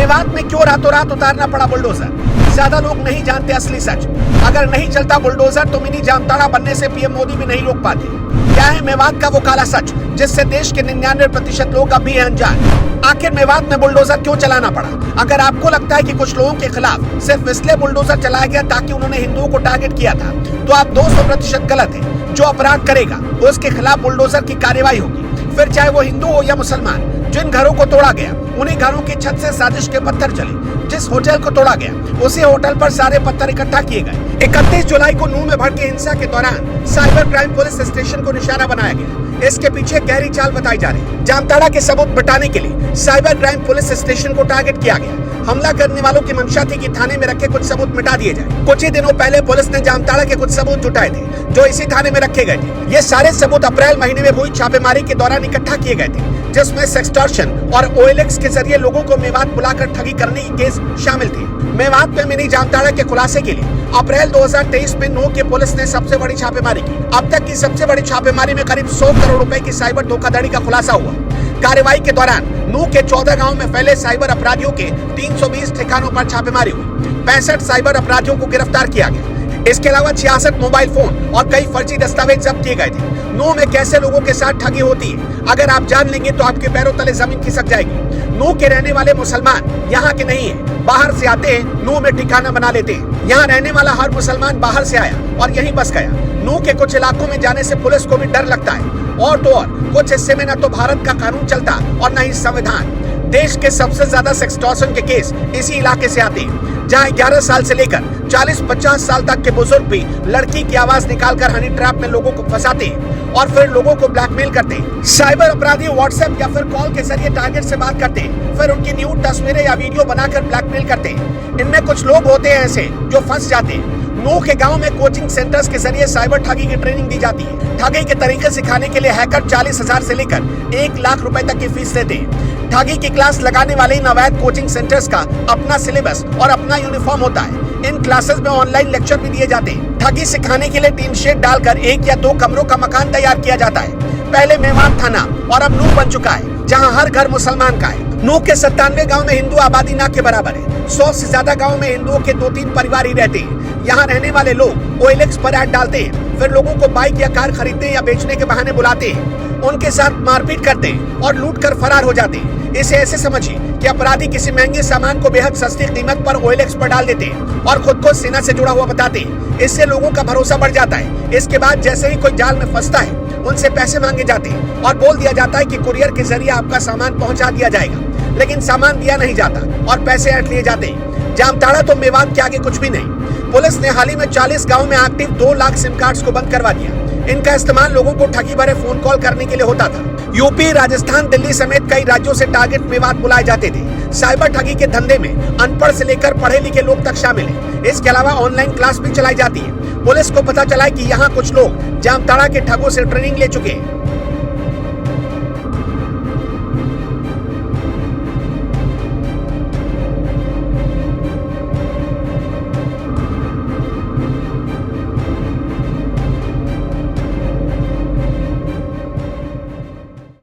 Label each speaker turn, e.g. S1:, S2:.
S1: मेवात में क्यों रातों रात उतारना पड़ा बुलडोजर? ज्यादा लोग नहीं जानते असली सच। अगर नहीं चलता बुलडोजर तो मिनी जामताड़ा बनने से पीएम मोदी भी नहीं रोक पाते। क्या है मेवात का वो काला सच जिससे देश के 99% लोग अभी हैं अनजान? आखिर मेवात में बुलडोजर क्यों चलाना पड़ा? अगर आपको लगता है कि कुछ लोगों के खिलाफ सिर्फ इसलिए बुलडोजर चलाया गया ताकि उन्होंने हिंदुओं को टारगेट किया था, तो आप 200% गलत है। जो अपराध करेगा उसके खिलाफ बुलडोजर की कार्रवाई होगी, फिर चाहे वो हिंदू हो या मुसलमान। जिन घरों को तोड़ा गया उन्हीं घरों की छत से साजिश के पत्थर चले। जिस होटल को तोड़ा गया उसी होटल पर सारे पत्थर इकट्ठा किए गए। 31 जुलाई को नूह में भड़के हिंसा के दौरान साइबर क्राइम पुलिस स्टेशन को निशाना बनाया गया। इसके पीछे गहरी चाल बताई जा रही। जामताड़ा के सबूत मिटाने के लिए साइबर क्राइम पुलिस स्टेशन को टारगेट किया गया। हमला करने वालों की मंशा थी कि थाने में रखे कुछ सबूत मिटा दिए जाए। कुछ ही दिनों पहले पुलिस ने जामताड़ा के कुछ सबूत जुटाए थे जो इसी थाने में रखे गए थे। ये सारे सबूत अप्रैल महीने में हुई छापेमारी के दौरान इकट्ठा किए गए थे, जिसमें सेक्सटॉर्शन और OLX के जरिए लोगों को मेवात बुलाकर ठगी करने की केस शामिल थे। मेवात में मिनी जामताड़ा के खुलासे के लिए अप्रैल 2023 में नूह की पुलिस ने सबसे बड़ी छापेमारी की। अब तक की सबसे बड़ी छापेमारी में करीब 100 करोड़ रुपए की साइबर धोखाधड़ी का खुलासा हुआ। कार्रवाई के दौरान नूह के 14 गांव में फैले साइबर अपराधियों के 320 ठिकानों पर छापेमारी हुई। 65 साइबर अपराधियों को गिरफ्तार किया गया। इसके अलावा 66 मोबाइल फोन और कई फर्जी दस्तावेज जब्त किए गए थे। नूह में कैसे लोगों के साथ ठगी होती है, अगर आप जान लेंगे तो आपके पैरों तले जमीन खिसक जाएगी। नूह के रहने वाले मुसलमान यहाँ के नहीं है, बाहर से आते हैं, नूह में ठिकाना बना लेते हैं। यहाँ रहने वाला हर मुसलमान बाहर से आया और यहीं बस गया। नूह के कुछ इलाकों में जाने से पुलिस को भी डर लगता है। और तो और कुछ हिस्से में न तो भारत का कानून चलता और न ही संविधान। देश के सबसे ज्यादा सेक्सटॉर्शन के केस इसी इलाके से आते हैं, जहां 11 साल से लेकर 40-50 साल तक के बुजुर्ग भी लड़की की आवाज निकालकर हनी ट्रैप में लोगों को फंसाते हैं और फिर लोगों को ब्लैकमेल करते हैं। साइबर अपराधी व्हाट्सएप या फिर कॉल के जरिए टारगेट से बात करते हैं, फिर उनकी न्यूड तस्वीरें या वीडियो बनाकर ब्लैकमेल करते हैं। इनमें कुछ लोग होते हैं ऐसे जो फंस जाते हैं। नूह के गांव में कोचिंग सेंटर्स के जरिए साइबर ठगी की ट्रेनिंग दी जाती है। ठगी के तरीके सिखाने के लिए हैकर 40,000 से लेकर 1 लाख रुपए तक की फीस लेते हैं। ठगी की क्लास लगाने वाले इन अवैध कोचिंग सेंटर्स का अपना सिलेबस और अपना यूनिफॉर्म होता है। इन क्लासेस में ऑनलाइन लेक्चर भी दिए जाते हैं। ठगी सिखाने के लिए टीन शेड डालकर 1 या 2 कमरों का मकान तैयार किया जाता है। पहले मेवात थाना और अब नूह बन चुका है, जहां हर घर मुसलमान का है। नूह के 97 गांव में हिंदू आबादी ना के बराबर है। 100 से ज्यादा गांव में हिंदुओं के 2-3 परिवार ही रहते हैं। यहाँ रहने वाले लोग OLX पर ऐड डालते हैं, फिर लोगों को बाइक या कार खरीदने या बेचने के बहाने बुलाते हैं, उनके साथ मारपीट करते हैं और लूट कर फरार हो जाते हैं। इसे ऐसे समझिए कि अपराधी किसी महंगे सामान को बेहद सस्ती कीमत पर OLX पर डाल देते हैं और खुद को सेना से जुड़ा हुआ बताते हैं। इससे लोगों का भरोसा बढ़ जाता है। इसके बाद जैसे ही कोई जाल में फंसता है, उनसे पैसे मांगे जाते हैं और बोल दिया जाता है कि कुरियर के जरिए आपका सामान पहुंचा दिया जाएगा, लेकिन सामान दिया नहीं जाता और पैसे ऐंठ लिए जाते हैं। जामताड़ा तो मेवात के आगे कुछ भी नहीं। पुलिस ने हाल ही में 40 गांव में एक्टिव 2 लाख सिम कार्ड्स को बंद करवा दिया। इनका इस्तेमाल लोगों को ठगी भरे फोन कॉल करने के लिए होता था। यूपी, राजस्थान, दिल्ली समेत कई राज्यों से टारगेट मेवात बुलाए जाते थे। साइबर ठगी के धंधे में अनपढ़ से लेकर पढ़े लिखे लोग तक शामिल हैं। इसके अलावा ऑनलाइन क्लास भी चलाई जाती है। पुलिस को पता चला है कि यहाँ कुछ लोग जामताड़ा के ठगों से ट्रेनिंग ले चुके हैं।